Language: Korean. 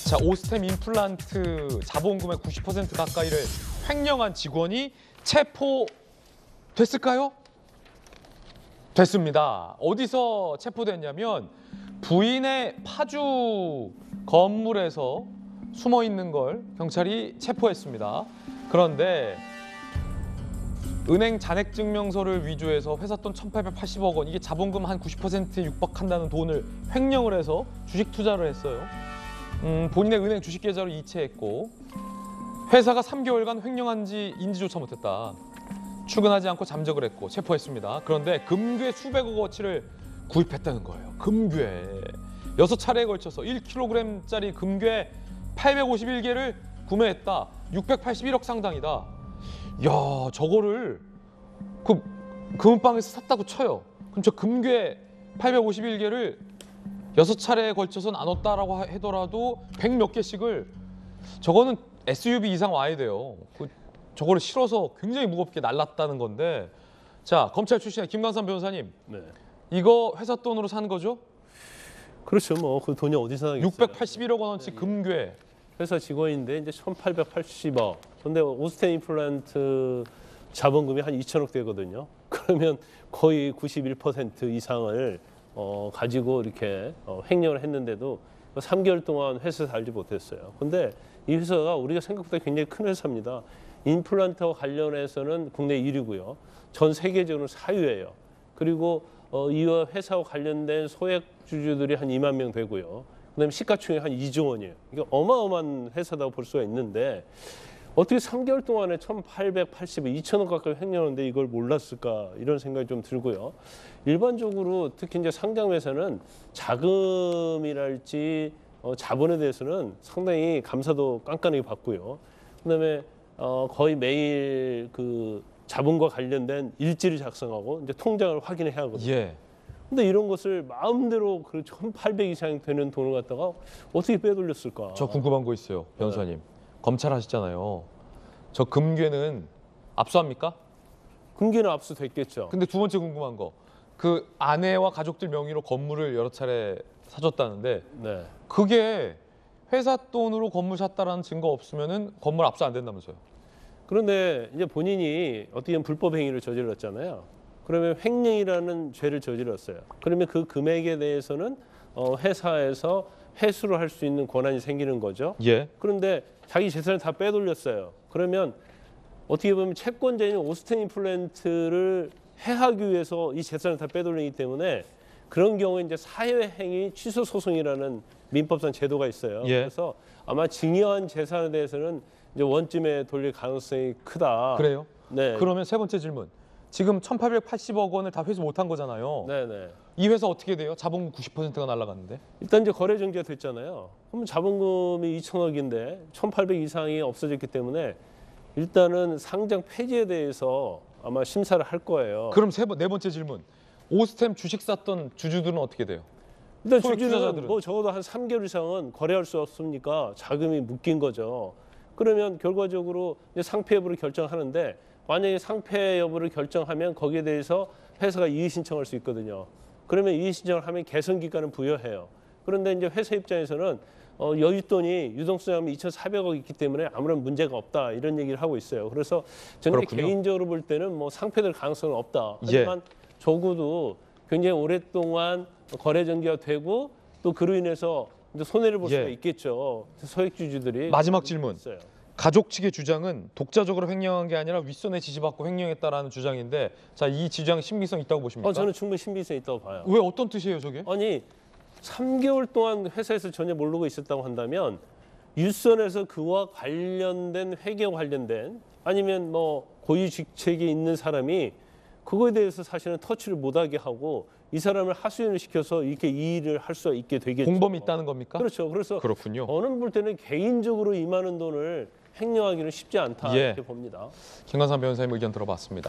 자, 오스템 임플란트 자본금의 90% 가까이를 횡령한 직원이 체포됐을까요? 됐습니다. 어디서 체포됐냐면 부인의 파주 건물에서 숨어 있는 걸 경찰이 체포했습니다. 그런데 은행 잔액증명서를 위조해서 회사 돈 1,880억 원, 이게 자본금 한 90%에 육박한다는 돈을 횡령을 해서 주식 투자를 했어요. 본인의 은행 주식 계좌를 이체했고 회사가 3개월간 횡령한지 인지조차 못했다. 출근하지 않고 잠적을 했고 체포했습니다. 그런데 금괴 수백억 어치를 구입했다는 거예요. 금괴. 6차례에 걸쳐서 1kg짜리 금괴 851개를 구매했다. 681억 상당이다. 야, 저거를 그 금은방에서 샀다고 쳐요. 그럼 저 금괴 851개를 6차례에 걸쳐서 나눴다라고 하더라도 100 몇 개씩을, 저거는 SUV 이상 와야 돼요. 저거를 실어서 굉장히 무겁게 날랐다는 건데, 자, 검찰 출신의 김광삼 변호사님, 네. 이거 회사 돈으로 산 거죠? 그렇죠. 뭐 그 돈이 어디서 나겠어요. 681억 원어치 금괴. 회사 직원인데 이제 1,880억. 근데 오스템 임플란트 자본금이 한 2천억 되거든요. 그러면 거의 91% 이상을 가지고 이렇게 횡령을 했는데도 3개월 동안 회사 살지 못했어요. 근데 이 회사가 우리가 생각보다 굉장히 큰 회사입니다. 임플란트와 관련해서는 국내 1위고요. 전 세계적으로 4위예요. 그리고 이 회사와 관련된 소액주주들이 한 2만 명 되고요. 그다음에 시가총액 한 2조 원이에요. 이게 어마어마한 회사다고 볼 수가 있는데 어떻게 3개월 동안에 1,880억, 2천억 가까이 횡령하는데 이걸 몰랐을까, 이런 생각이 좀 들고요. 일반적으로 특히 이제 상장 회사는 자금이랄지 자본에 대해서는 상당히 감사도 깐깐하게 받고요. 그다음에 거의 매일 그 자본과 관련된 일지를 작성하고 이제 통장을 확인해야 하거든요. 예. 근데 이런 것을 마음대로 그 1,800 이상 되는 돈을 갖다가 어떻게 빼돌렸을까? 저 궁금한 거 있어요, 변호사님. 네. 검찰 하시잖아요. 저 금괴는 압수합니까? 금괴는 압수됐겠죠. 근데 두 번째 궁금한 거, 그 아내와 가족들 명의로 건물을 여러 차례 사줬다는데, 네. 그게 회사 돈으로 건물 샀다라는 증거 없으면은 건물 압수 안 된다면서요? 그런데 이제 본인이 어떻게 보면 불법 행위를 저질렀잖아요. 그러면 횡령이라는 죄를 저질렀어요. 그러면 그 금액에 대해서는 회사에서 회수를 할 수 있는 권한이 생기는 거죠. 예. 그런데 자기 재산을 다 빼돌렸어요. 그러면 어떻게 보면 채권자인 오스템 임플란트를 해하기 위해서 이 재산을 다 빼돌리기 때문에 그런 경우에 이제 사회행위 취소 소송이라는 민법상 제도가 있어요. 예. 그래서 아마 증여한 재산에 대해서는 이제 원쯤에 돌릴 가능성이 크다. 그래요? 네. 그러면 세 번째 질문. 지금 1,880억 원을 다 회수 못한 거잖아요. 네네. 이 회사 어떻게 돼요? 자본금 90%가 날아갔는데. 일단 이제 거래 정지가 됐잖아요. 그러면 자본금이 2천억인데 1,800 이상이 없어졌기 때문에 일단은 상장 폐지에 대해서 아마 심사를 할 거예요. 그럼 네 번째 질문. 오스템 주식 샀던 주주들은 어떻게 돼요? 일단 주주들은 뭐 적어도 한 3개월 이상은 거래할 수 없으니까 자금이 묶인 거죠. 그러면 결과적으로 이제 상패 여부를 결정하는데, 만약에 상패 여부를 결정하면 거기에 대해서 회사가 이의 신청할 수 있거든요. 그러면 이의 신청을 하면 개선 기간을 부여해요. 그런데 이제 회사 입장에서는 여윳돈이 유동성이 2,400억 있기 때문에 아무런 문제가 없다, 이런 얘기를 하고 있어요. 그래서 저는 개인적으로 볼 때는 뭐 상패될 가능성은 없다. 하지만 적어도 굉장히 오랫동안 거래 정지가 되고 또 그로 인해서 이제 손해를 볼 수가 있겠죠. 소액주주들이. 마지막 질문. 있어요. 가족 측의 주장은 독자적으로 횡령한 게 아니라 윗선에 지시받고 횡령했다라는 주장인데, 자, 이 주장 신빙성 있다고 보십니까? 저는 충분히 신빙성 있다고 봐요. 왜, 어떤 뜻이에요, 저게? 아니, 3개월 동안 회사에서 전혀 모르고 있었다고 한다면 윗선에서 그와 관련된 회계와 관련된, 아니면 뭐 고유 직책이 있는 사람이 그거에 대해서 사실은 터치를 못하게 하고 이 사람을 하수연을 시켜서 이렇게 이 일을 할 수 있게 되겠죠. 공범이 있다는 겁니까? 그렇죠. 그래서 그렇군요. 저는 볼 때는 개인적으로 이 많은 돈을 횡령하기는 쉽지 않다, 이렇게 봅니다. 김광삼 변호사님 의견 들어봤습니다.